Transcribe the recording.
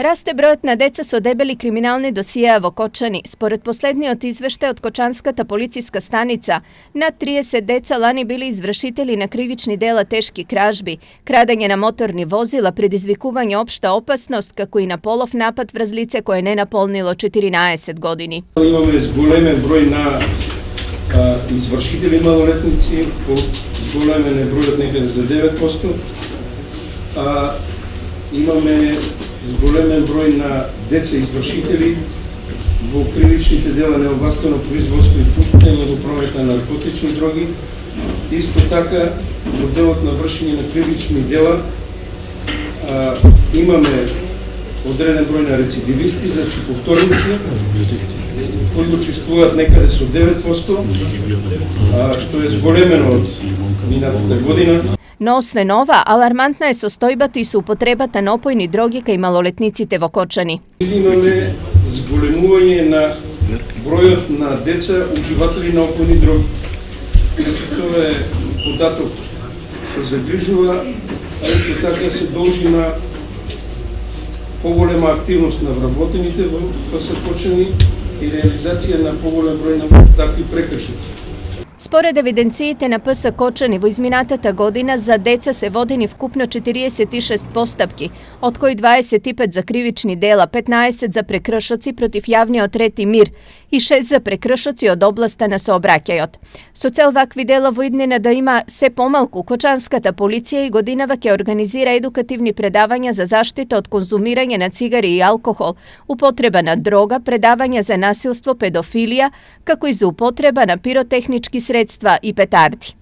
Расте бројот на деца со дебели криминални досиеа во Кочани. Според последниот извештај од Кочанската полициска станица, над 30 деца лани били извршители на кривични дела тешки кражби, крадење на моторни возила, предизвикување општа опасност, како и на полов напад врз лице кое не наполнило 14 години. Имаме зголемен број на извршители малолетници, зголемен е бројот некаде за 9%. Имаме зголемен број на деца извршители во кривичните дела неовластено производство и пуштање во промет на наркотични дроги. Исто така, во делот на вршење на кривични дела имаме одреден број на рецидивисти, значи повторници, кои учествуваат некаде со 9%, што е зголемено од минатата година. Но освен ова, алармантна е состојбата и со употребата на опојни дроги кај малолетниците во Кочани. Имаме зголемување на бројот на деца уживатели на опојни дроги. Значи, тоа е податок што загрижува, а исто така се должи на поголема активност на вработените во ПС Кочани и реализација на поголем број на такви прекршици. Според евиденциите на ПС Кочани, во изминатата година за деца се водени вкупно 46 постапки, од кои 25 за кривични дела, 15 за прекршоци против јавниот ред и мир и 6 за прекршоци од областа на сообраќајот. Со цел вакви дела во иднина да има се помалку, Кочанската полиција и годинава ќе организира едукативни предавања за заштита од конзумирање на цигари и алкохол, употреба на дрога, предавања за насилство, педофилија, како и за употреба на пиротехнички средства и петарди.